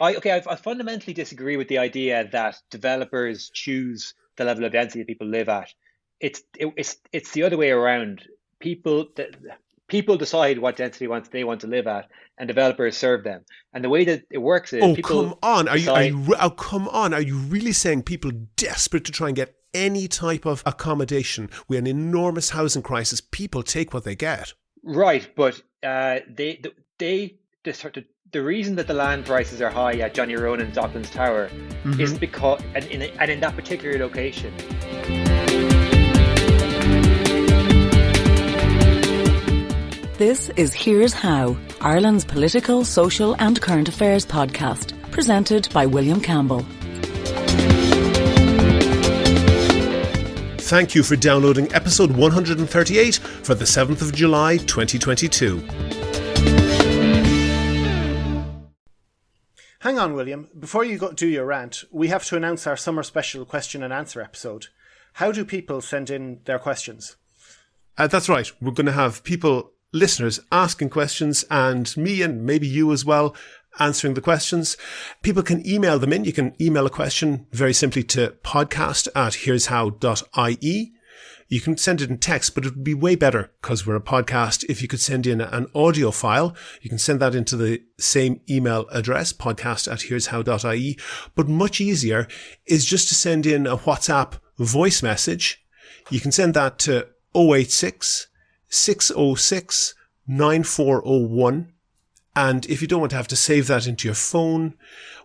I fundamentally disagree with the idea that developers choose the level of density that people live at. It's the other way around. People people decide what density they want to live at, and developers serve them. And the way that it works is Oh, people come on. decide. Come on. Are you really saying people desperate to try and get any type of accommodation? We have an enormous housing crisis. People take what they get. Right, but they the reason that the land prices are high at Johnny Rowan and Docklands Tower is Mm-hmm. because and in that particular location. This is Here's How, Ireland's political, social and current affairs podcast, presented by William Campbell. Thank you for downloading episode 138 for the 7th of July 2022. Hang on, William. Before you do your rant, we have to announce our summer special question and answer episode. How do people send in their questions? That's right. We're going to have listeners asking questions, and me and maybe you as well answering the questions. People can email them in. You can email a question very simply to podcast@here'show.ie. You can send it in text, but it would be way better, because we're a podcast, if you could send in an audio file. You can send that into the same email address, podcast@here'show.ie. But much easier is just to send in a WhatsApp voice message. You can send that to 086 606 9401. And if you don't want to have to save that into your phone,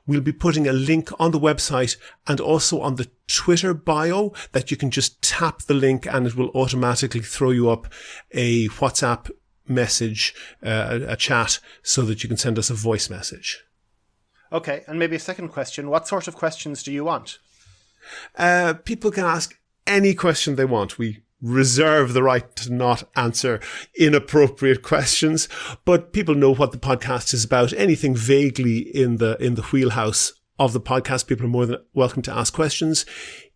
we'll be putting a link on the website and also on the Twitter bio that you can just tap the link and it will automatically throw you up a WhatsApp message, a chat, so that you can send us a voice message. Okay, and maybe a second question. What sort of questions do you want? People can ask any question they want. We reserve the right to not answer inappropriate questions, but people know what the podcast is about. Anything vaguely in the wheelhouse of the podcast, people are more than welcome to ask questions.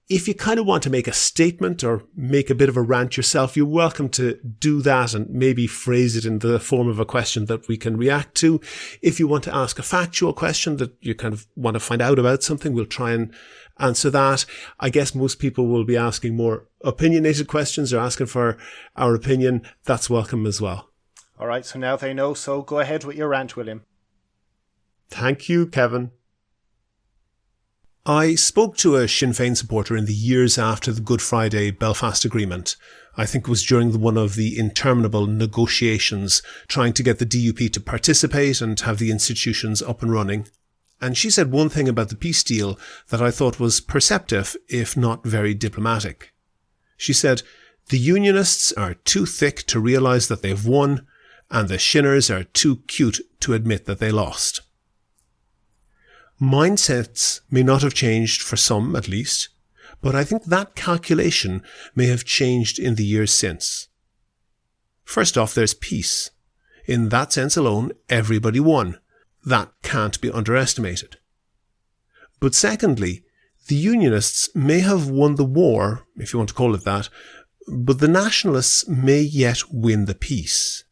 If you kind of want to make a statement or make a bit of a rant yourself, you're welcome to do that and maybe phrase it in the form of a question that we can react to. If you want to ask a factual question that you kind of want to find out about something, we'll try and answer that. I guess most people will be asking more opinionated questions or asking for our opinion. That's welcome as well. All right, so now they know, so go ahead with your rant, William. Thank you, Kevin. I spoke to a Sinn Féin supporter in the years after the Good Friday Belfast Agreement. I think it was during one of the interminable negotiations trying to get the DUP to participate and have the institutions up and running. And she said one thing about the peace deal that I thought was perceptive, if not very diplomatic. She said, "The Unionists are too thick to realise that they've won, and the Shinners are too cute to admit that they lost." Mindsets may not have changed for some, at least, but I think that calculation may have changed in the years since. First off, there's peace. In that sense alone, everybody won. That can't be underestimated. But secondly, the Unionists may have won the war, if you want to call it that, but the Nationalists may yet win the peace.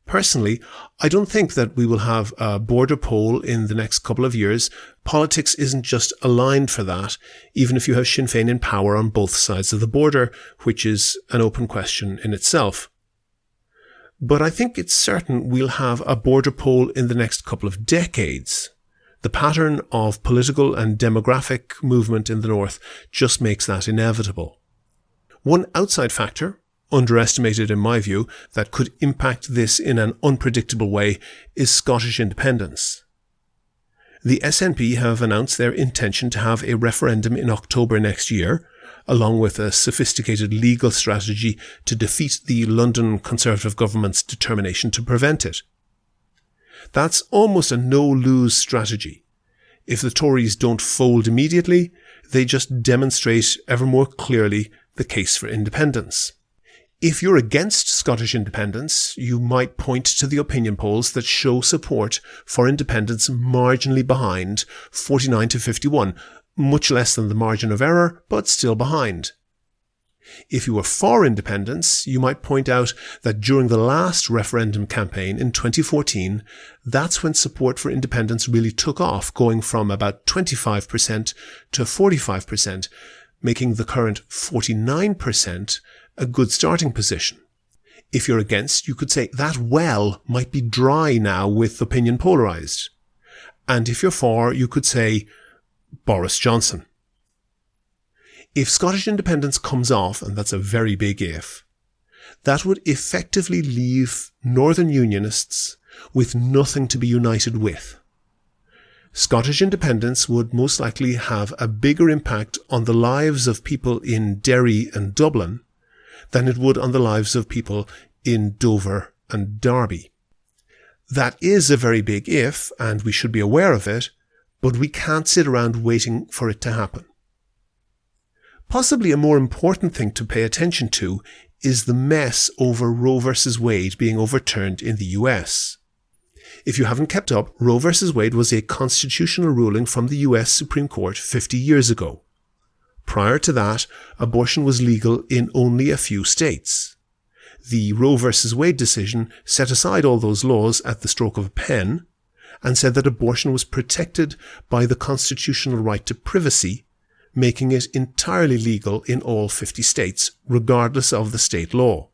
Personally, I don't think that we will have a border poll in the next couple of years. Politics isn't just aligned for that, even if you have Sinn Féin in power on both sides of the border, which is an open question in itself. But I think it's certain we'll have a border poll in the next couple of decades. The pattern of political and demographic movement in the north just makes that inevitable. One outside factor, underestimated in my view, that could impact this in an unpredictable way is Scottish independence. The SNP have announced their intention to have a referendum in October next year, along with a sophisticated legal strategy to defeat the London Conservative government's determination to prevent it. That's almost a no-lose strategy. If the Tories don't fold immediately, they just demonstrate ever more clearly the case for independence. If you're against Scottish independence, you might point to the opinion polls that show support for independence marginally behind 49 to 51, much less than the margin of error, but still behind. If you were for independence, you might point out that during the last referendum campaign in 2014, that's when support for independence really took off, going from about 25% to 45%, making the current 49% a good starting position. If you're against, you could say that well might be dry now with opinion polarised. And if you're for, you could say Boris Johnson. If Scottish independence comes off, and that's a very big if, that would effectively leave Northern Unionists with nothing to be united with. Scottish independence would most likely have a bigger impact on the lives of people in Derry and Dublin than it would on the lives of people in Dover and Derby. That is a very big if, and we should be aware of it, but we can't sit around waiting for it to happen. Possibly a more important thing to pay attention to is the mess over Roe v. Wade being overturned in the US. If you haven't kept up, Roe v. Wade was a constitutional ruling from the US Supreme Court 50 years ago. Prior to that, abortion was legal in only a few states. The Roe v. Wade decision set aside all those laws at the stroke of a pen and said that abortion was protected by the constitutional right to privacy, making it entirely legal in all 50 states, regardless of the state law.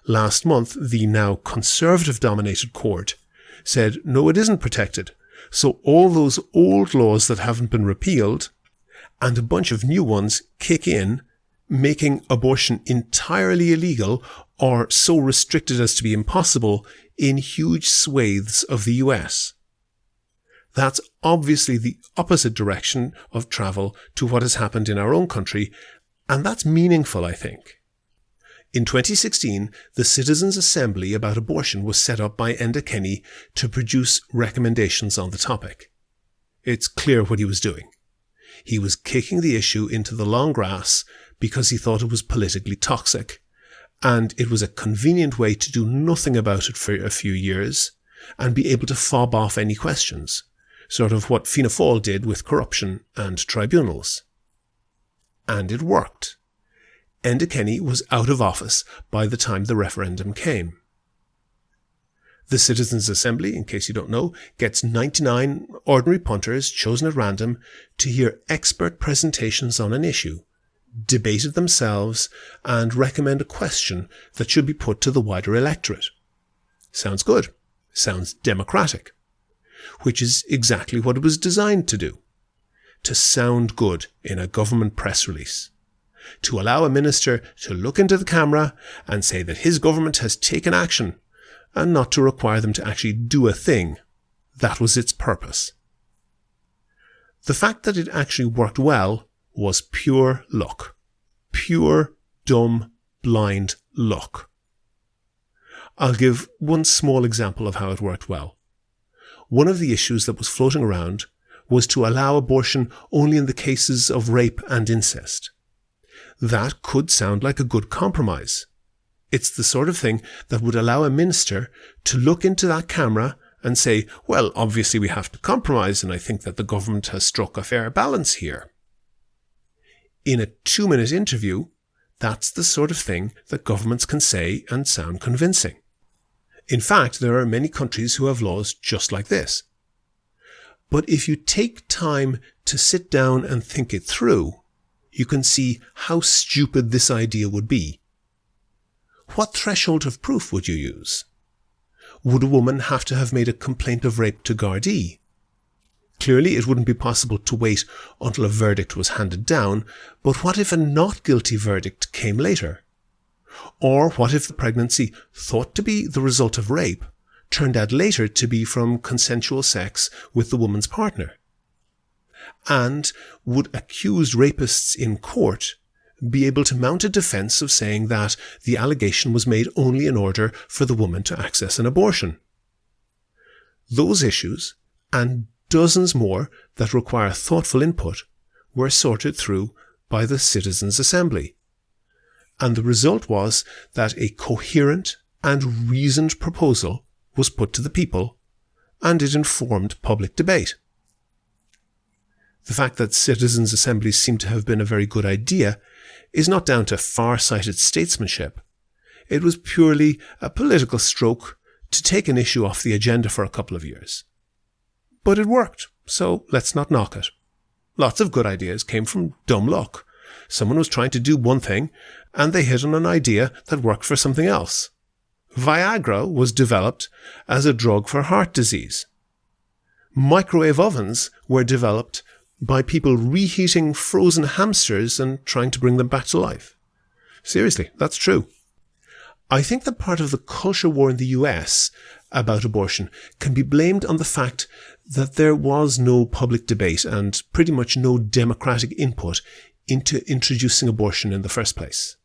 Last month, the now Conservative-dominated court said, no, it isn't protected, so all those old laws that haven't been repealed and a bunch of new ones kick in, making abortion entirely illegal or so restricted as to be impossible in huge swathes of the US. That's obviously the opposite direction of travel to what has happened in our own country, and that's meaningful, I think. In 2016, the Citizens' Assembly about abortion was set up by Enda Kenny to produce recommendations on the topic. It's clear what he was doing. He was kicking the issue into the long grass because he thought it was politically toxic, and it was a convenient way to do nothing about it for a few years and be able to fob off any questions, sort of what Fianna Fáil did with corruption and tribunals. And it worked. Enda Kenny was out of office by the time the referendum came. The Citizens' Assembly, in case you don't know, gets 99 ordinary punters chosen at random to hear expert presentations on an issue, debate it themselves, and recommend a question that should be put to the wider electorate. Sounds good. Sounds democratic. Which is exactly what it was designed to do. To sound good in a government press release. To allow a minister to look into the camera and say that his government has taken action, and not to require them to actually do a thing. That was its purpose. The fact that it actually worked well was pure luck. Pure, dumb, blind luck. I'll give one small example of how it worked well. One of the issues that was floating around was to allow abortion only in the cases of rape and incest. That could sound like a good compromise. It's the sort of thing that would allow a minister to look into that camera and say, well, obviously we have to compromise, and I think that the government has struck a fair balance here. In a 2-minute interview, that's the sort of thing that governments can say and sound convincing. In fact, there are many countries who have laws just like this. But if you take time to sit down and think it through, you can see how stupid this idea would be. What threshold of proof would you use? Would a woman have to have made a complaint of rape to Gardaí? Clearly, it wouldn't be possible to wait until a verdict was handed down, but what if a not guilty verdict came later? Or what if the pregnancy, thought to be the result of rape, turned out later to be from consensual sex with the woman's partner? And would accused rapists in court be able to mount a defence of saying that the allegation was made only in order for the woman to access an abortion? Those issues, and dozens more that require thoughtful input, were sorted through by the Citizens' Assembly. And the result was that a coherent and reasoned proposal was put to the people, and it informed public debate. The fact that citizens' assemblies seem to have been a very good idea is not down to far-sighted statesmanship. It was purely a political stroke to take an issue off the agenda for a couple of years. But it worked, so let's not knock it. Lots of good ideas came from dumb luck. Someone was trying to do one thing, and they hit on an idea that worked for something else. Viagra was developed as a drug for heart disease. Microwave ovens were developed by people reheating frozen hamsters and trying to bring them back to life. Seriously, that's true. I think that part of the culture war in the US about abortion can be blamed on the fact that there was no public debate and pretty much no democratic input into introducing abortion in the first place.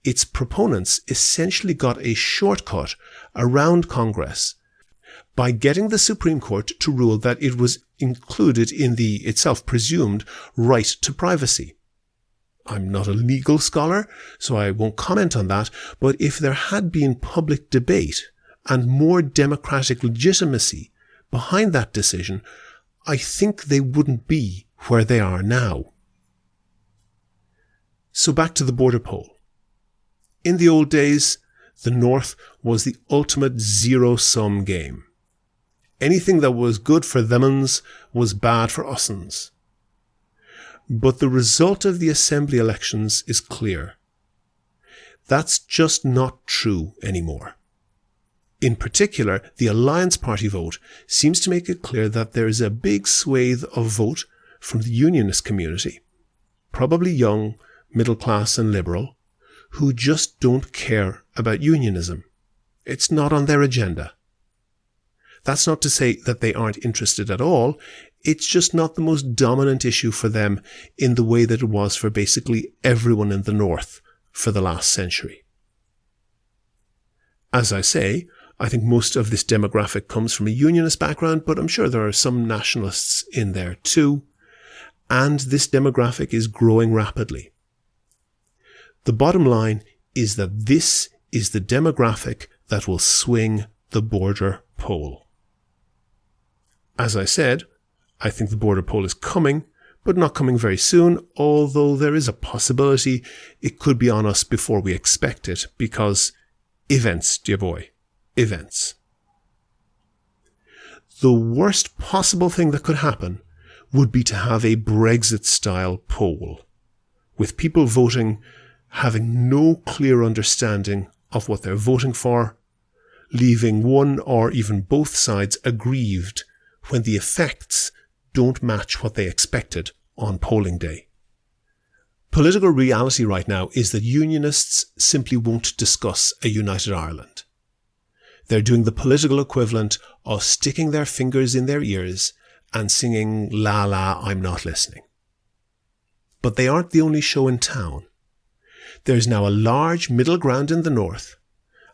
Its proponents essentially got a shortcut around Congress by getting the Supreme Court to rule that it was included in the itself presumed right to privacy. I'm not a legal scholar, so I won't comment on that, but if there had been public debate and more democratic legitimacy behind that decision, I think they wouldn't be where they are now. So back to the border poll. In the old days, the North was the ultimate zero-sum game. Anything that was good for them'uns was bad for us'uns. But the result of the assembly elections is clear. That's just not true anymore. In particular, the Alliance Party vote seems to make it clear that there is a big swathe of vote from the unionist community, probably young, middle class and liberal, who just don't care about unionism. It's not on their agenda. That's not to say that they aren't interested at all. It's just not the most dominant issue for them in the way that it was for basically everyone in the North for the last century. As I say, I think most of this demographic comes from a unionist background, but I'm sure there are some nationalists in there too. And this demographic is growing rapidly. The bottom line is that this is the demographic that will swing the border poll. As I said, I think the border poll is coming, but not coming very soon, although there is a possibility it could be on us before we expect it, because events, dear boy, events. The worst possible thing that could happen would be to have a Brexit-style poll, with people voting having no clear understanding of what they're voting for, leaving one or even both sides aggrieved when the effects don't match what they expected on polling day. Political reality right now is that unionists simply won't discuss a united Ireland. They're doing the political equivalent of sticking their fingers in their ears and singing "La La, I'm not listening." But they aren't the only show in town. There's now a large middle ground in the North,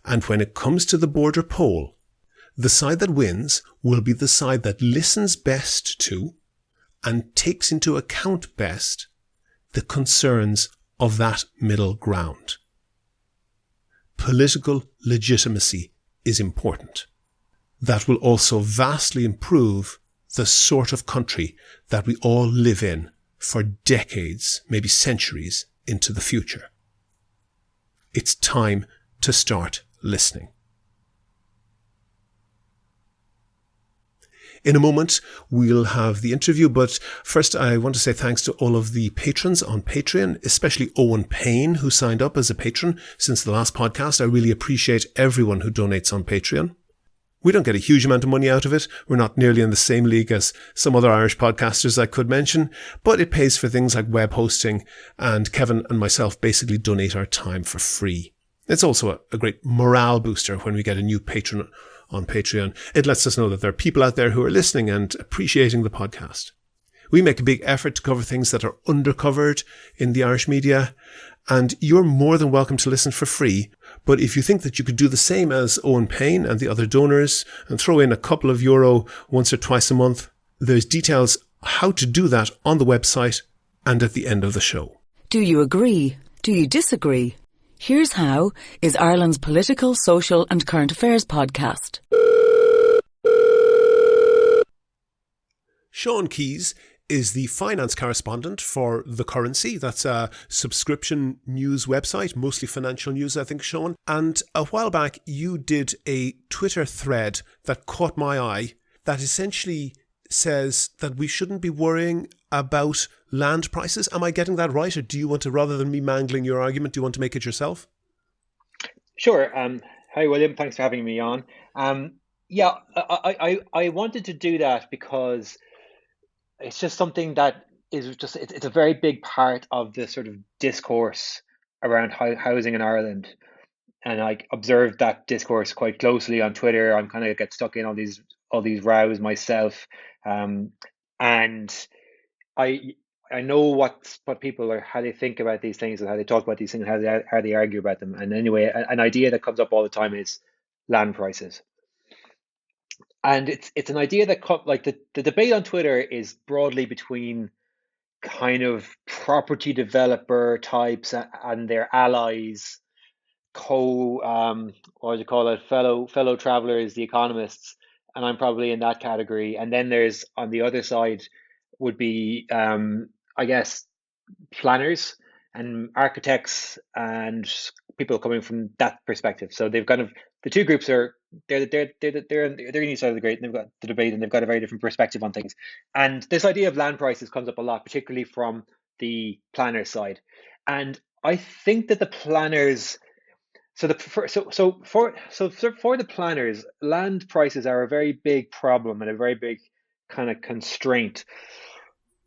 and when it comes to the border poll, the side that wins will be the side that listens best to and takes into account best the concerns of that middle ground. Political legitimacy is important. That will also vastly improve the sort of country that we all live in for decades, maybe centuries into the future. It's time to start listening. In a moment, we'll have the interview, but first I want to say thanks to all of the patrons on Patreon, especially Owen Payne, who signed up as a patron since the last podcast. I really appreciate everyone who donates on Patreon. We don't get a huge amount of money out of it. We're not nearly in the same league as some other Irish podcasters I could mention, but it pays for things like web hosting, and Kevin and myself basically donate our time for free. It's also a great morale booster when we get a new patron on Patreon. It lets us know that there are people out there who are listening and appreciating the podcast. We make a big effort to cover things that are undercovered in the Irish media, and you're more than welcome to listen for free. But if you think that you could do the same as Owen Payne and the other donors and throw in a couple of euro once or twice a month, there's details how to do that on the website and at the end of the show. Do you agree? Do you disagree? Here's How is Ireland's political, social and current affairs podcast. Sean Keyes is the finance correspondent for The Currency. That's a subscription news website, mostly financial news, I think, Sean. And a while back, you did a Twitter thread that caught my eye that essentially says that we shouldn't be worrying about land prices. Am I getting that right? Or do you want to, rather than me mangling your argument, do you want to make it yourself? Sure. Hi, William. Thanks for having me on. Yeah, I wanted to do that because it's just something that is just, it's a very big part of the sort of discourse around housing in Ireland. And I observed that discourse quite closely on Twitter. I'm kind of get stuck in all these rows myself. And I know what people are, how they think about these things and how they talk about these things, and how they argue about them. And anyway, an idea that comes up all the time is land prices. And it's an idea that like the debate on Twitter is broadly between kind of property developer types and their allies, what do you call it, fellow travelers, the economists, and I'm probably in that category. And then there's on the other side would be I guess planners and architects and people coming from that perspective. So they've kind of, the two groups are, they're in each side of the grate, and they've got the debate, and they've got a very different perspective on things. And this idea of land prices comes up a lot, particularly from the planner side. And I think that the planners, for the planners, land prices are a very big problem and a very big kind of constraint,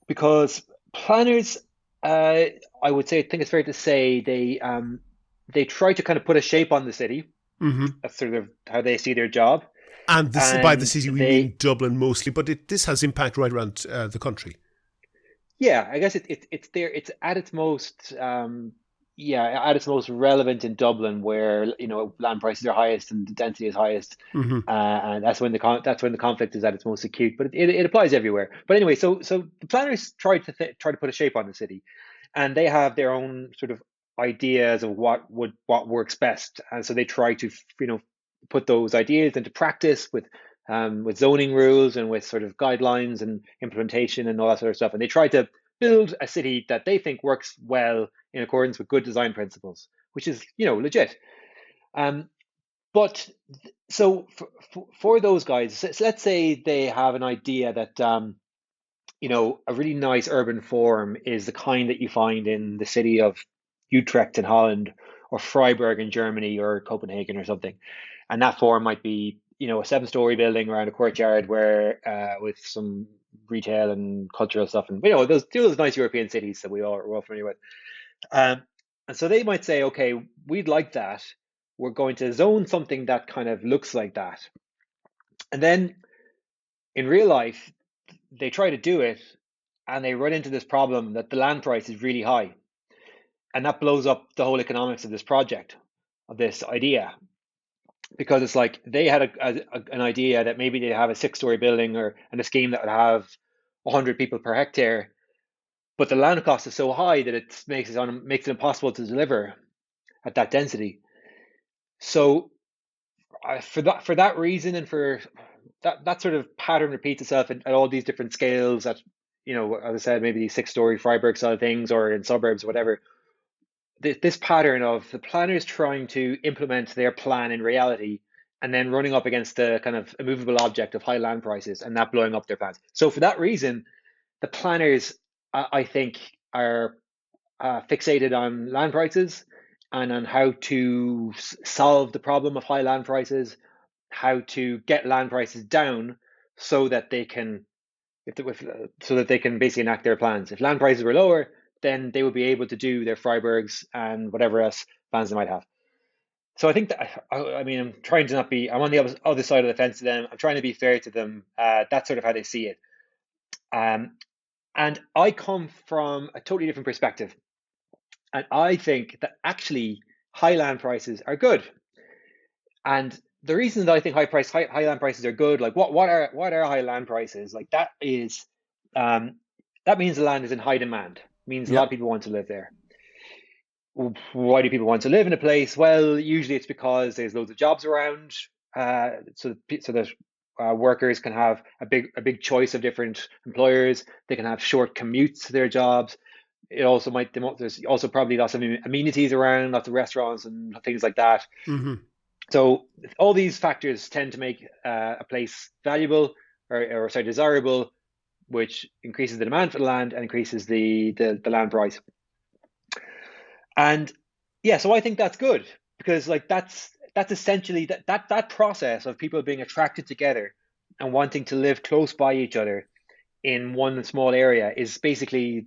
because planners, I would say, I think it's fair to say, they try to kind of put a shape on the city. Mm-hmm. That's sort of how they see their job. And this, by the city, we mean Dublin mostly, but this has impact right around the country. Yeah, I guess it's there. It's at its most at its most relevant in Dublin, where land prices are highest and the density is highest, and that's when the conflict is at its most acute. But it applies everywhere. But anyway, so the planners try to put a shape on the city, and they have their own sort of ideas of what works best, and so they try to put those ideas into practice with zoning rules and with sort of guidelines and implementation and all that sort of stuff. And they try to build a city that they think works well in accordance with good design principles, which is legit. But so for those guys, so let's say they have an idea that a really nice urban form is the kind that you find in the city of Utrecht in Holland, or Freiburg in Germany, or Copenhagen or something. And that form might be a 7-story building around a courtyard where with some retail and cultural stuff, and those nice European cities that we're all familiar with. And so they might say, okay, we'd like that. We're going to zone something that kind of looks like that. And then in real life, they try to do it, and they run into this problem that the land price is really high. And that blows up the whole economics of this project, of this idea. Because it's like they had an idea that maybe they have a 6-story building and a scheme that would have 100 people per hectare, but the land cost is so high that it makes it impossible to deliver at that density. So for that reason, and for that sort of pattern repeats itself at all these different scales, at as I said, maybe these 6-story Freiburg style things, or in suburbs or whatever. This pattern of the planners trying to implement their plan in reality, and then running up against the kind of immovable object of high land prices, and that blowing up their plans. So for that reason, the planners, I think, are fixated on land prices and on how to solve the problem of high land prices, how to get land prices down so that they can basically enact their plans. If land prices were lower, then they would be able to do their Freiburgs and whatever else plans they might have. So I think that, I'm trying to not be, I'm on the other side of the fence to them. I'm trying to be fair to them. That's sort of how they see it. And I come from a totally different perspective. And I think that actually high land prices are good. And the reason that I think high land prices are good, like what are high land prices? Like that is, that means the land is in high demand. Means a lot of people want to live there. Why do people want to live in a place? Well, usually it's because there's loads of jobs around, so that workers can have a big choice of different employers. They can have short commutes to their jobs. It also there's also probably lots of amenities around, lots of restaurants and things like that. Mm-hmm. So all these factors tend to make a place valuable or sorry, desirable, which increases the demand for the land and increases the land price. And yeah, so I think that's good, because like that's essentially that process of people being attracted together and wanting to live close by each other in one small area is basically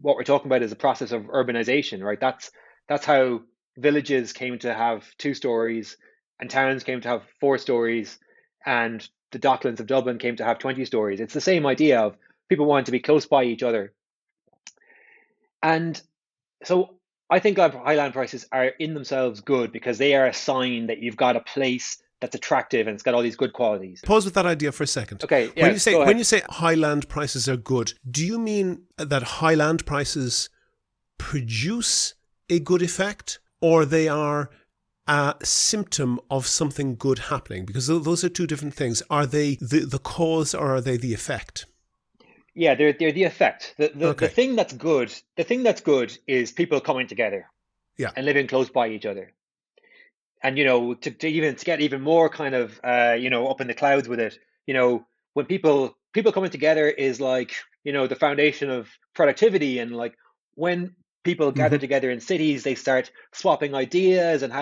what we're talking about, is a process of urbanization, right? That's how villages came to have 2 stories and towns came to have 4 stories, and the Docklands of Dublin came to have 20 stories. It's the same idea of people wanting to be close by each other. And so I think high land prices are in themselves good, because they are a sign that you've got a place that's attractive and it's got all these good qualities. Pause with that idea for a second. Okay, yeah, when you say high land prices are good, do you mean that high land prices produce a good effect, or they are a symptom of something good happening? Because those are 2 different things. Are they the cause, or are they the effect? Yeah, they're the effect. The thing that's good is people coming together, yeah, and living close by each other. And to get even more kind of up in the clouds with it, when people coming together is like the foundation of productivity. And like when people gather together in cities, they start swapping ideas and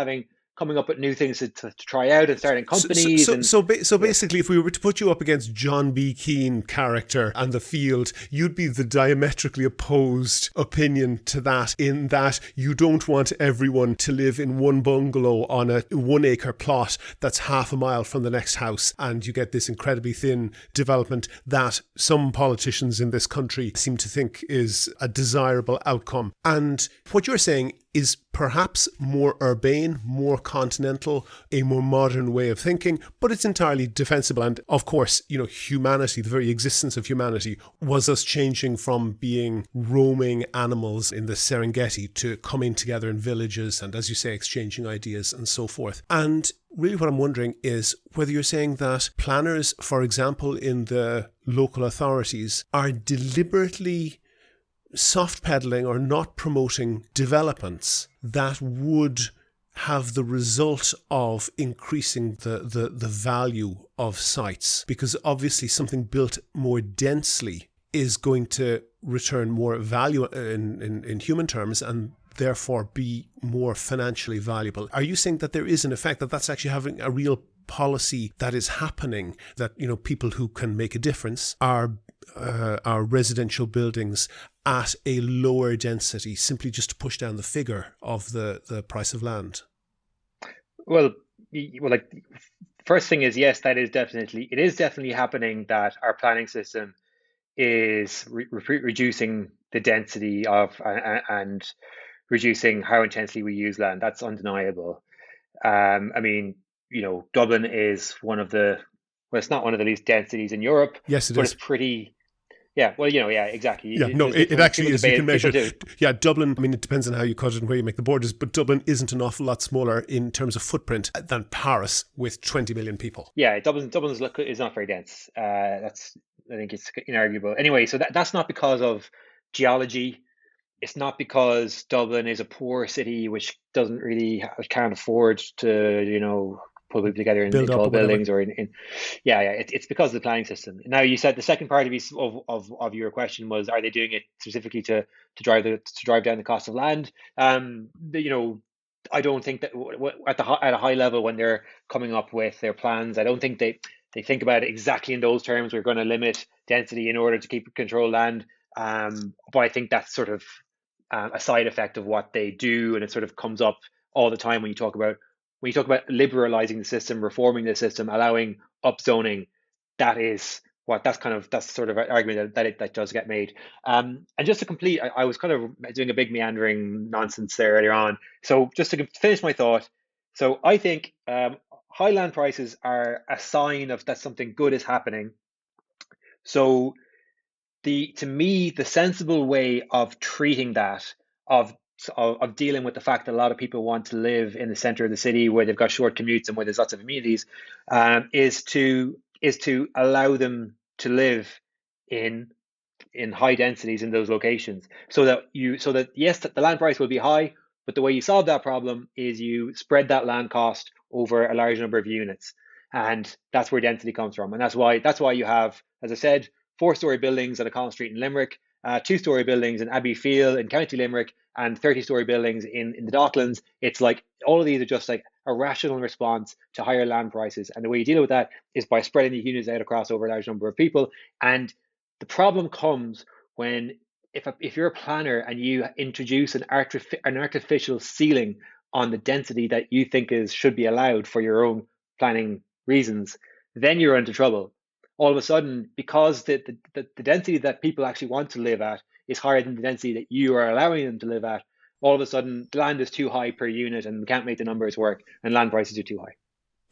coming up with new things to try out, and starting companies. So basically, if we were to put you up against John B. Keane character and The Field, you'd be the diametrically opposed opinion to that, in that you don't want everyone to live in one bungalow on a 1 acre plot that's half a mile from the next house, and you get this incredibly thin development that some politicians in this country seem to think is a desirable outcome. And what you're saying is perhaps more urbane, more continental, a more modern way of thinking, but it's entirely defensible. And of course, humanity, the very existence of humanity, was us changing from being roaming animals in the Serengeti to coming together in villages and, as you say, exchanging ideas and so forth. And really what I'm wondering is whether you're saying that planners, for example, in the local authorities, are deliberately soft pedaling or not promoting developments that would have the result of increasing the value of sites, because obviously something built more densely is going to return more value in human terms, and therefore be more financially valuable. Are you saying that there is an effect, that's actually having a real policy that is happening, that people who can make a difference are residential buildings at a lower density, simply just to push down the figure of the price of land? Well, like, first thing is, yes, it is definitely happening, that our planning system is reducing the density of and reducing how intensely we use land. That's undeniable. I mean, Dublin is it's not one of the least dense cities in Europe. Yes, but is. It's pretty. Yeah, well, yeah, exactly. Yeah, no, it actually is. You can measure. Yeah, Dublin, I mean, it depends on how you cut it and where you make the borders, but Dublin isn't an awful lot smaller in terms of footprint than Paris with 20 million people. Yeah, Dublin's is not very dense. I think it's inarguable. Anyway, so that's not because of geology. It's not because Dublin is a poor city which can't afford to, pull people together in tall buildings or it's because of the planning system. Now, you said the second part of your question was, are they doing it specifically to drive down the cost of land? I don't think that at a high level, when they're coming up with their plans, I don't think they think about it exactly in those terms. We're going to limit density in order to keep control land. But I think that's sort of a side effect of what they do, and it sort of comes up all the time when you talk about liberalizing the system, reforming the system, allowing upzoning. That's sort of an argument that does get made. And just to complete, I was kind of doing a big meandering nonsense there earlier on. So just to finish my thought, so I think high land prices are a sign of that something good is happening. So to me, the sensible way of treating that, of dealing with the fact that a lot of people want to live in the center of the city where they've got short commutes and where there's lots of amenities, is to is to allow them to live in high densities in those locations, so that yes, the land price will be high, but the way you solve that problem is you spread that land cost over a large number of units, and that's where density comes from. And that's why you have, as I said, 4-story buildings at O'Connell Street in Limerick, 2-story buildings in Abbeyfeale in County Limerick, and 30-story buildings in the Docklands. It's like all of these are just like a rational response to higher land prices, and the way you deal with that is by spreading the units out across over a large number of people. And the problem comes when if you're a planner and you introduce an artificial ceiling on the density that you think should be allowed for your own planning reasons, then you're into trouble. All of a sudden, because the density that people actually want to live at is higher than the density that you are allowing them to live at, all of a sudden the land is too high per unit and we can't make the numbers work, and land prices are too high.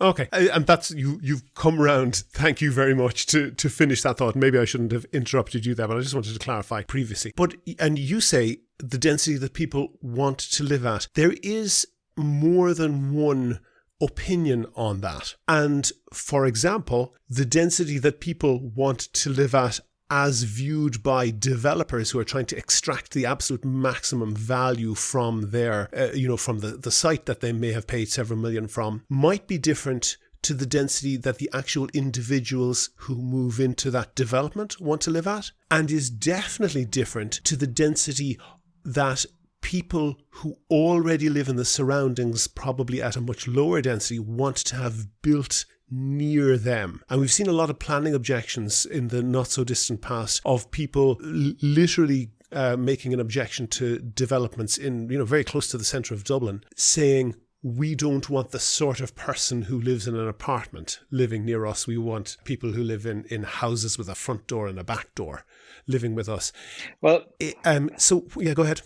Okay, and that's you've come around. Thank you very much to finish that thought. Maybe I shouldn't have interrupted you there, but I just wanted to clarify previously. And you say the density that people want to live at. There is more than one opinion on that. And for example, the density that people want to live at as viewed by developers who are trying to extract the absolute maximum value from their, from the site that they may have paid several million from, might be different to the density that the actual individuals who move into that development want to live at, and is definitely different to the density that people who already live in the surroundings, probably at a much lower density, want to have built near them. And we've seen a lot of planning objections in the not so distant past of people literally making an objection to developments in, very close to the centre of Dublin, saying, we don't want the sort of person who lives in an apartment living near us. We want people who live in houses with a front door and a back door living with us. Well, go ahead.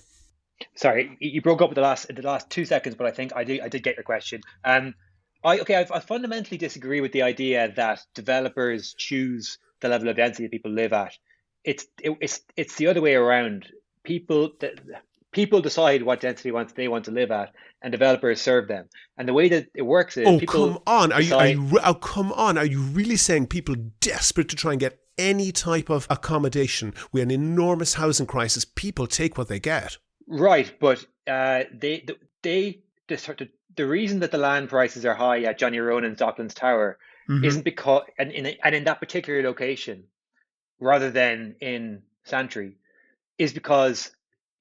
Sorry, you broke up in the last 2 seconds, but I think I did get your question. I fundamentally disagree with the idea that developers choose the level of density that people live at. It's the other way around. People decide what density they want to live at, and developers serve them. And the way that it works is come on! Come on! Are you really saying people desperate to try and get any type of accommodation with an enormous housing crisis? People take what they get. Right, but the reason that the land prices are high at Johnny Ronan's Docklands Tower isn't because, and in that particular location, rather than in Santry, is because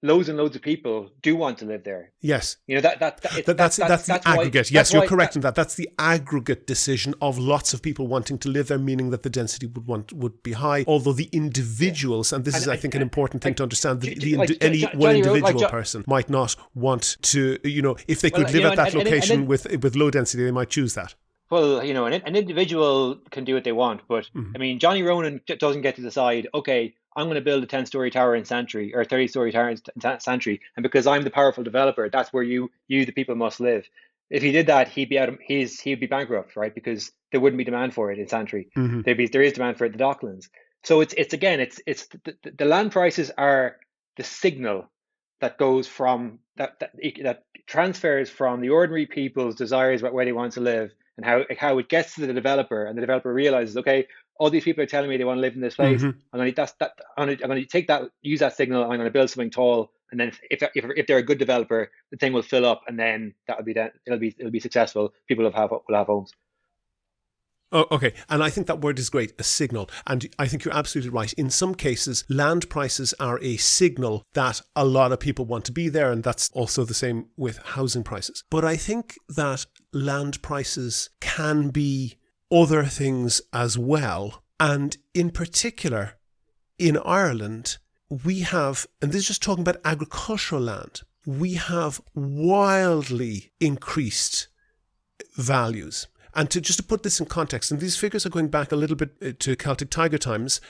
loads and loads of people do want to live there. Yes. That's the aggregate. Yes, you're correct in that. That's the aggregate decision of lots of people wanting to live there, meaning that the density would be high. Although the individuals, and this is, I think, an important thing to understand, any one individual person might not want to, if they could live at that location with low density, they might choose that. Well, an individual can do what they want, but I mean, Johnny Ronan doesn't get to decide, okay, I'm going to build a 10-story tower in Santry or a 30-story tower in Santry, and because I'm the powerful developer, that's where you the people must live. If he did that, he'd be bankrupt, right? Because there wouldn't be demand for it in Santry. There is demand for it in the Docklands. So it's the land prices are the signal that goes from that transfers from the ordinary people's desires about where they want to live, and how it gets to the developer, and the developer realizes, okay, all these people are telling me they want to live in this place. I'm going to take that, use that signal, and I'm going to build something tall. And then if they're a good developer, the thing will fill up, and then it'll be successful. People will have homes. Oh, okay. And I think that word is great, a signal. And I think you're absolutely right. In some cases, land prices are a signal that a lot of people want to be there. And that's also the same with housing prices. But I think that land prices can be other things as well. And in particular, in Ireland, we have, and this is just talking about agricultural land, we have wildly increased values. And to put this in context, and these figures are going back a little bit to Celtic Tiger times.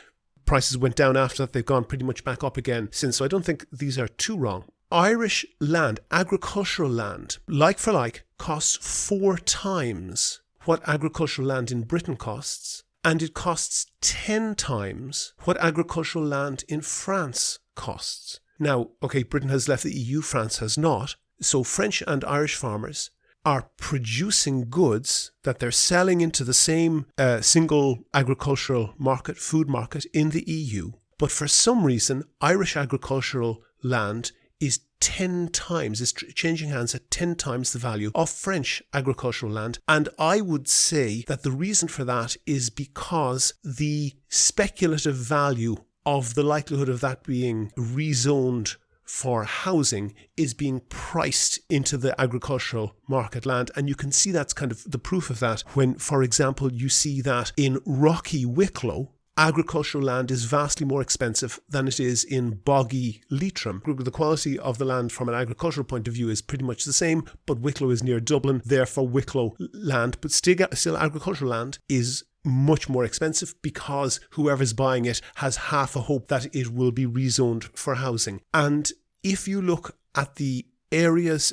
Prices went down after that. They've gone pretty much back up again since. So I don't think these are too wrong. Irish land, agricultural land, like for like, costs 4 times what agricultural land in Britain costs. And it costs 10 times what agricultural land in France costs. Now, okay, Britain has left the EU, France has not. So French and Irish farmers are producing goods that they're selling into the same single agricultural market, food market in the EU. But for some reason, Irish agricultural land is 10 times, is changing hands at 10 times the value of French agricultural land. And I would say that the reason for that is because the speculative value of the likelihood of that being rezoned for housing is being priced into the agricultural market land. And you can see that's kind of the proof of that when, for example, you see that in rocky Wicklow, agricultural land is vastly more expensive than it is in boggy Leitrim. The quality of the land from an agricultural point of view is pretty much the same, but Wicklow is near Dublin, therefore Wicklow land, but still agricultural land is much more expensive because whoever's buying it has half a hope that it will be rezoned for housing. And if you look at the areas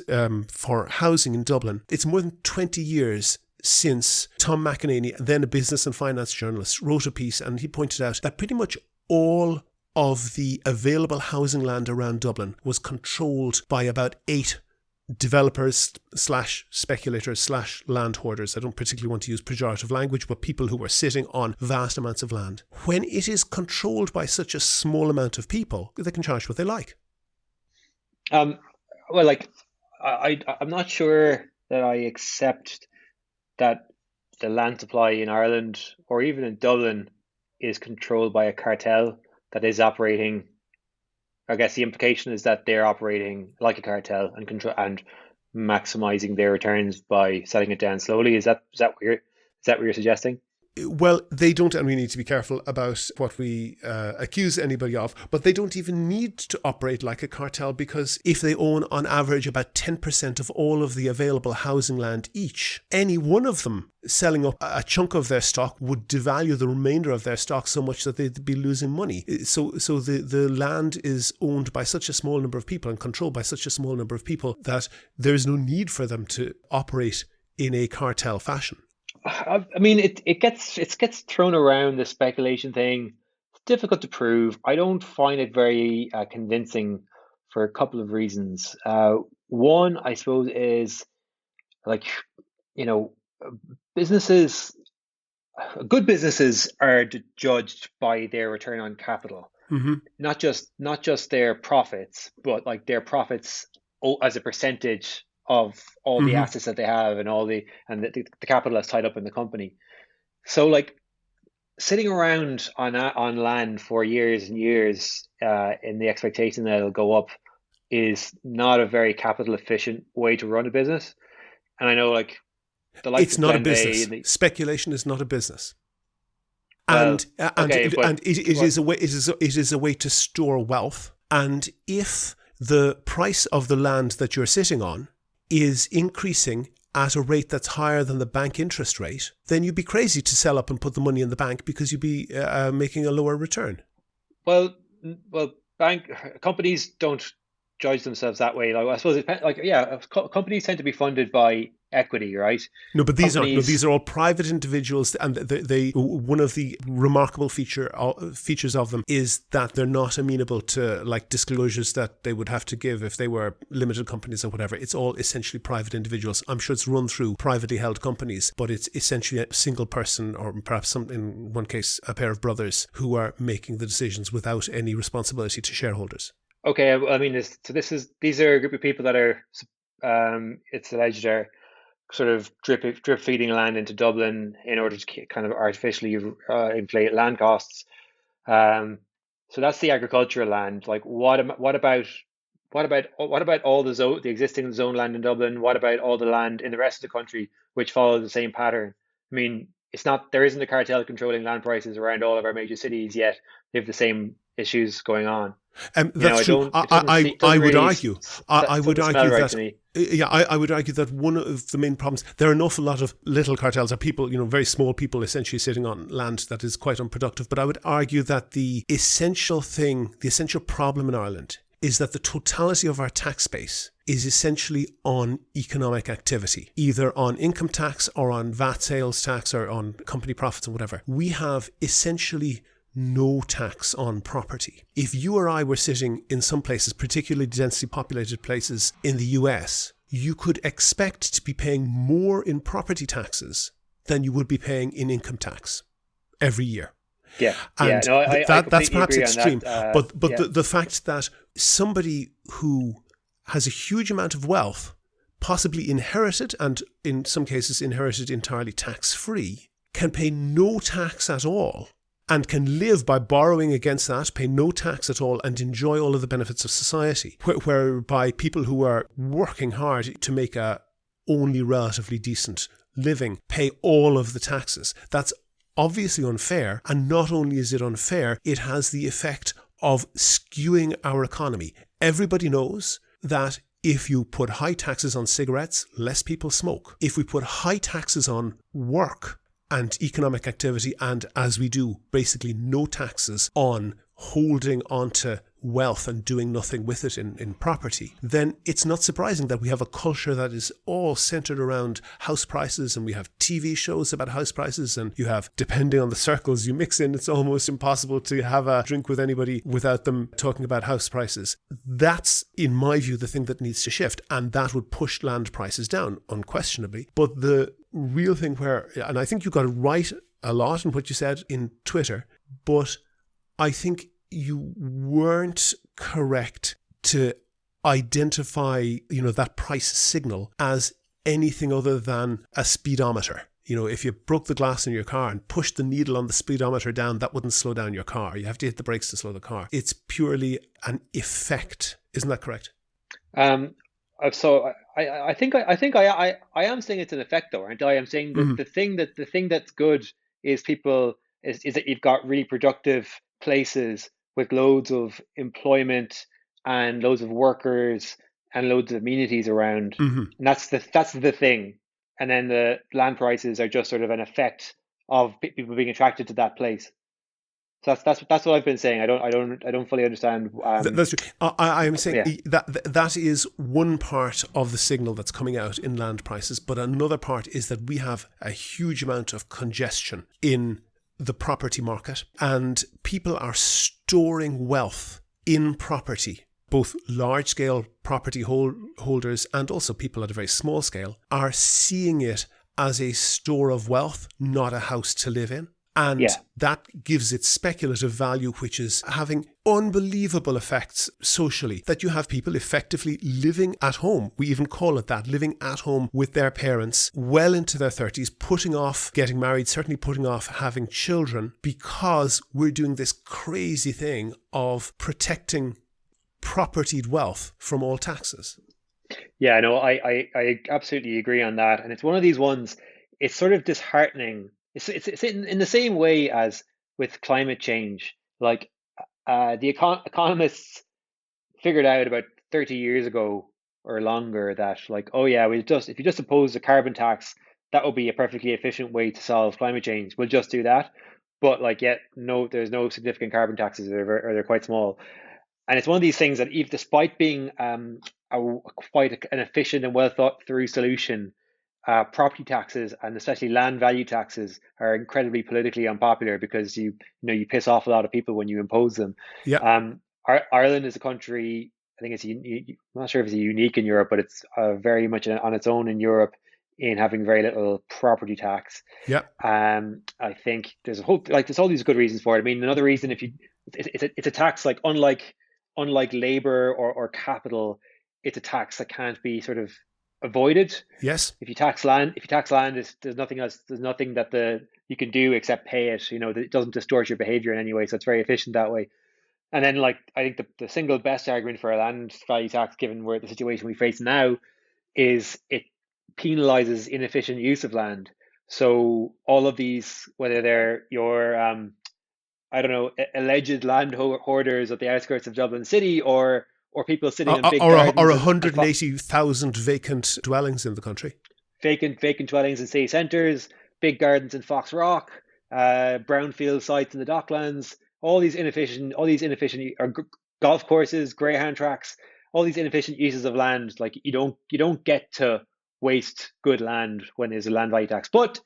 for housing in Dublin, it's more than 20 years since Tom McEnany, then a business and finance journalist, wrote a piece, and he pointed out that pretty much all of the available housing land around Dublin was controlled by about 8 developers / speculators / land hoarders. I don't particularly want to use pejorative language, but people who were sitting on vast amounts of land. When it is controlled by such a small amount of people, they can charge what they like. Well, like, I'm not sure that I accept that the land supply in Ireland or even in Dublin is controlled by a cartel that is operating. I guess the implication is that they're operating like a cartel and maximizing their returns by selling it down slowly. Is that what you're suggesting? Well, they don't, and we need to be careful about what we accuse anybody of, but they don't even need to operate like a cartel, because if they own on average about 10% of all of the available housing land each, any one of them selling up a chunk of their stock would devalue the remainder of their stock so much that they'd be losing money. So the land is owned by such a small number of people and controlled by such a small number of people that there's no need for them to operate in a cartel fashion. I mean, it gets thrown around, the speculation thing. It's difficult to prove. I don't find it very convincing for a couple of reasons. One, I suppose, is like, good businesses are judged by their return on capital, not just their profits, but like their profits as a percentage of all the assets that they have and the capital that's tied up in the company. So like sitting around on land for years and years in the expectation that it'll go up is not a very capital efficient way to run a business. And I know like it's not a business. Speculation is not a business. And it is a way to store wealth. And if the price of the land that you're sitting on is increasing at a rate that's higher than the bank interest rate, then you'd be crazy to sell up and put the money in the bank because you'd be making a lower return. Well, bank companies don't judge themselves that way. Like, I suppose companies tend to be funded by equity, right? No, but these aren't. No, these are all private individuals, and they one of the remarkable features of them is that they're not amenable to like disclosures that they would have to give if they were limited companies or whatever. It's all essentially private individuals. I'm sure it's run through privately held companies, but it's essentially a single person, or perhaps in one case a pair of brothers, who are making the decisions without any responsibility to shareholders. Okay, I mean, these are a group of people that are, it's alleged, are sort of drip feeding land into Dublin in order to kind of artificially inflate land costs. So that's the agricultural land. Like, what about all the existing zone land in Dublin? What about all the land in the rest of the country which follow the same pattern? I mean, there isn't a cartel controlling land prices around all of our major cities yet. They have the same issues going on. That's true. I would argue that one of the main problems, there are an awful lot of little cartels, are people, very small people essentially sitting on land that is quite unproductive. But I would argue that the essential problem in Ireland is that the totality of our tax base is essentially on economic activity, either on income tax or on VAT sales tax or on company profits and whatever. We have essentially no tax on property. If you or I were sitting in some places, particularly densely populated places in the US, you could expect to be paying more in property taxes than you would be paying in income tax every year. Yeah, And no, I that's completely perhaps agree on extreme. that. But Yeah. the fact that somebody who has a huge amount of wealth, possibly inherited, and in some cases inherited entirely tax-free, can pay no tax at all and can live by borrowing against that, pay no tax at all, and enjoy all of the benefits of society, whereby people who are working hard to make a only relatively decent living pay all of the taxes. That's obviously unfair, and not only is it unfair, it has the effect of skewing our economy. Everybody knows that if you put high taxes on cigarettes, less people smoke. If we put high taxes on work and economic activity, and as we do, basically no taxes on holding onto wealth and doing nothing with it in property, then it's not surprising that we have a culture that is all centered around house prices, and we have TV shows about house prices, and you have, depending on the circles you mix in, it's almost impossible to have a drink with anybody without them talking about house prices. That's, in my view, the thing that needs to shift, and that would push land prices down, unquestionably. But the real thing where, and I think you got it right a lot in what you said in Twitter, but I think you weren't correct to identify, that price signal as anything other than a speedometer. If you broke the glass in your car and pushed the needle on the speedometer down, that wouldn't slow down your car. You have to hit the brakes to slow the car. It's purely an effect. Isn't that correct? So I think I am saying it's an effect, though, aren't I? I'm saying that the thing that's good is is that you've got really productive places with loads of employment and loads of workers and loads of amenities around, and that's the thing. And then the land prices are just sort of an effect of people being attracted to that place. So that's what I've been saying. I don't fully understand. That's true. I am saying that is one part of the signal that's coming out in land prices, but another part is that we have a huge amount of congestion in the property market, and people are storing wealth in property. Both large-scale property holders and also people at a very small scale are seeing it as a store of wealth, not a house to live in. And that gives it speculative value, which is having unbelievable effects socially, that you have people effectively living at home. We even call it that, living at home with their parents well into their 30s, putting off getting married, certainly putting off having children, because we're doing this crazy thing of protecting propertied wealth from all taxes. Yeah, no, I absolutely agree on that. And it's one of these ones, it's sort of disheartening. It's in the same way as with climate change. Like the economists figured out about 30 years ago or longer that, like, oh yeah, if you just impose a carbon tax, that would be a perfectly efficient way to solve climate change. We'll just do that. But like, yet no, there's no significant carbon taxes, or they're quite small. And it's one of these things that, even despite being quite an efficient and well thought through solution, property taxes, and especially land value taxes, are incredibly politically unpopular because you piss off a lot of people when you impose them. Yeah. Ireland is a country, I think I'm not sure if it's unique in Europe, but it's very much on its own in Europe in having very little property tax. Yeah. I think there's all these good reasons for it. I mean, another reason, it's a tax, like unlike labor or capital, it's a tax that can't be sort of avoided. Yes. If you tax land, there's nothing else. There's nothing that you can do except pay it. It doesn't distort your behavior in any way, so it's very efficient that way. And then, like, I think the single best argument for a land value tax, given the situation we face now, is it penalizes inefficient use of land. So all of these, whether they're your alleged land hoarders at the outskirts of Dublin City, or people sitting in big gardens, or 180,000 vacant dwellings in the country. Vacant dwellings in city centres, big gardens in Fox Rock, brownfield sites in the Docklands, all these inefficient golf courses, greyhound tracks, all these inefficient uses of land. Like, you don't get to waste good land when there's a land value tax. But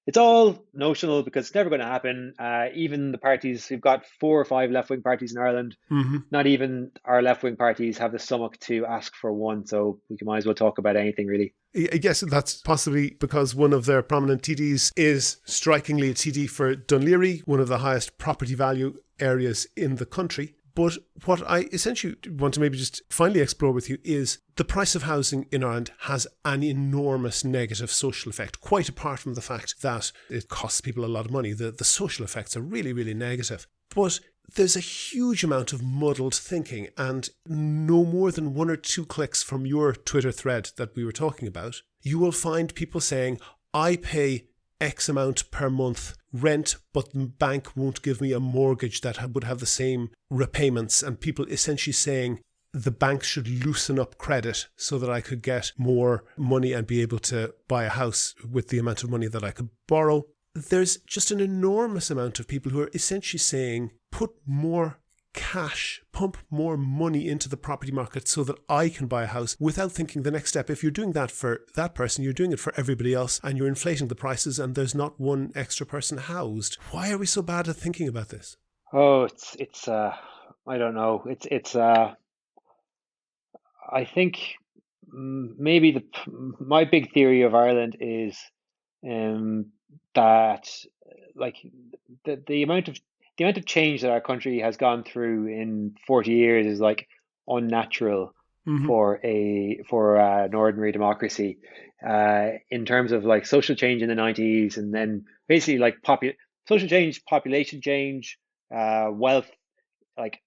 it's all notional because it's never going to happen. Even the parties, we've got 4 or 5 left-wing parties in Ireland. Not even our left-wing parties have the stomach to ask for one, so we might as well talk about anything, really. I guess that's possibly because one of their prominent TDs is strikingly a TD for Dunleary, one of the highest property value areas in the country. But what I essentially want to maybe just finally explore with you is the price of housing in Ireland has an enormous negative social effect, quite apart from the fact that it costs people a lot of money. The social effects are really, really negative. But there's a huge amount of muddled thinking, and no more than 1 or 2 clicks from your Twitter thread that we were talking about, you will find people saying, I pay X amount per month rent, but the bank won't give me a mortgage that would have the same repayments, and people essentially saying the bank should loosen up credit so that I could get more money and be able to buy a house with the amount of money that I could borrow. There's just an enormous amount of people who are essentially saying, put more cash, pump more money into the property market so that I can buy a house, without thinking the next step. If you're doing that for that person, you're doing it for everybody else, and you're inflating the prices, and there's not one extra person housed. Why are we so bad at thinking about this? Oh, it's I don't know. I think maybe my big theory of Ireland is that like the amount of change that our country has gone through in 40 years is like unnatural for an ordinary democracy. In terms of like social change in the 90s, and then basically like social change, population change, wealth, like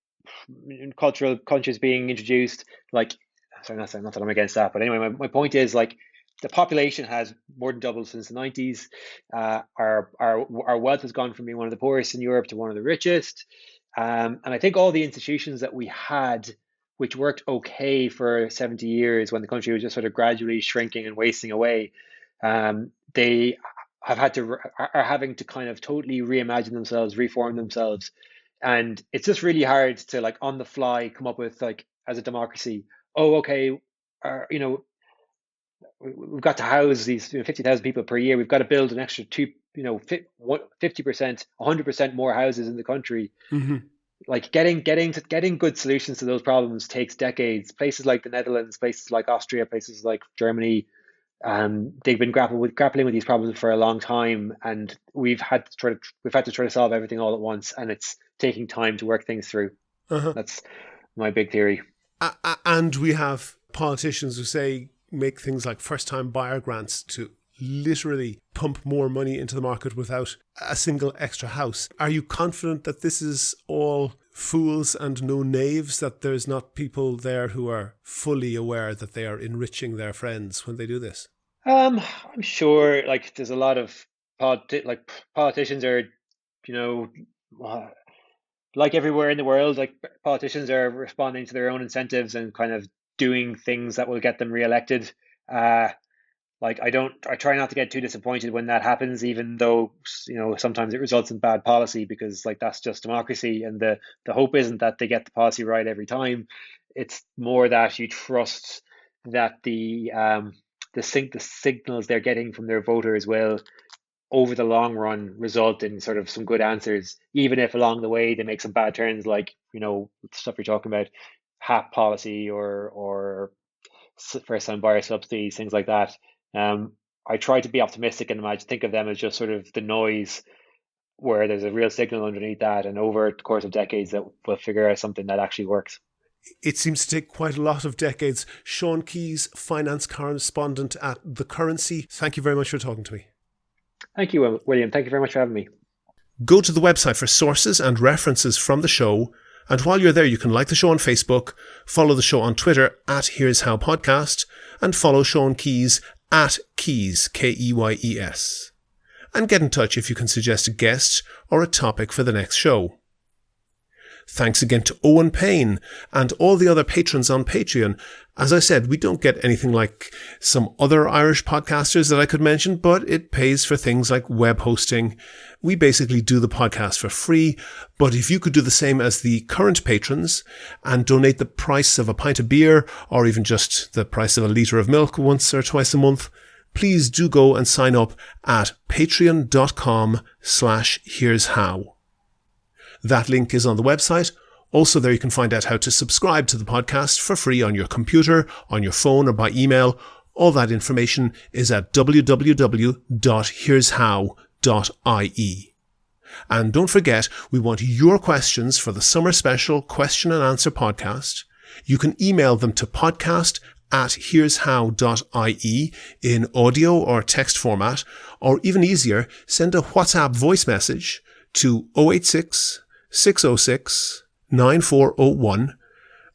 cultural countries being introduced. Like, sorry, not that I'm against that, but anyway, my point is like the population has more than doubled since the 90s. Our wealth has gone from being one of the poorest in Europe to one of the richest. And I think all the institutions that we had, which worked okay for 70 years when the country was just sort of gradually shrinking and wasting away, they are having to kind of totally reimagine themselves, reform themselves. And it's just really hard to like on the fly come up with like, as a democracy, oh, okay, we've got to house these 50,000 people per year. We've got to build an extra 50%, 100% more houses in the country. Like getting good solutions to those problems takes decades. Places like the Netherlands, places like Austria, places like Germany, they've been grappling with these problems for a long time, and we've had to try to solve everything all at once, and it's taking time to work things through. That's my big theory. And we have politicians who make things like first-time buyer grants to literally pump more money into the market without a single extra house. Are you confident that this is all fools and no knaves, that there's not people there who are fully aware that they are enriching their friends when they do this? I'm sure like there's a lot of politicians are, like everywhere in the world, like politicians are responding to their own incentives and kind of doing things that will get them reelected. I try not to get too disappointed when that happens, even though, sometimes it results in bad policy, because like that's just democracy. And the hope isn't that they get the policy right every time. It's more that you trust that the signals they're getting from their voters will, over the long run, result in sort of some good answers, even if along the way they make some bad turns, like, stuff you're talking about, HAP policy or first-time buyer subsidies, things like that. I try to be optimistic and think of them as just sort of the noise, where there's a real signal underneath that, and over the course of decades that we'll figure out something that actually works. It seems to take quite a lot of decades. Sean Keyes, finance correspondent at The Currency, thank you very much for talking to me. Thank you, William. Thank you very much for having me. Go to the website for sources and references from the show. And while you're there, you can like the show on Facebook, follow the show on Twitter at Here's How Podcast, and follow Sean Keyes at Keyes, Keyes. And get in touch if you can suggest a guest or a topic for the next show. Thanks again to Owen Payne and all the other patrons on Patreon. As I said, we don't get anything like some other Irish podcasters that I could mention, but it pays for things like web hosting. We basically do the podcast for free, but if you could do the same as the current patrons and donate the price of a pint of beer, or even just the price of a litre of milk once or twice a month, please do go and sign up at patreon.com/here'show. That link is on the website. Also, there you can find out how to subscribe to the podcast for free on your computer, on your phone, or by email. All that information is at www.here'show.ie. And don't forget, we want your questions for the summer special question and answer podcast. You can email them to podcast@here'show.ie in audio or text format, or even easier, send a WhatsApp voice message to 086 606 9401.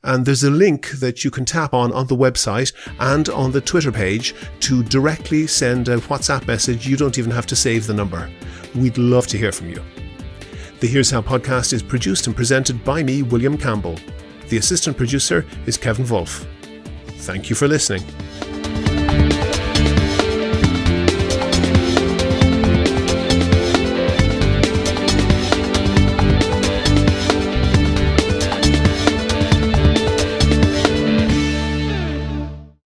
And there's a link that you can tap on the website and on the Twitter page to directly send a WhatsApp message. You don't even have to save the number. We'd love to hear from you. The Here's How podcast is produced and presented by me, William Campbell. The assistant producer is Kevin Wolf. Thank you for listening.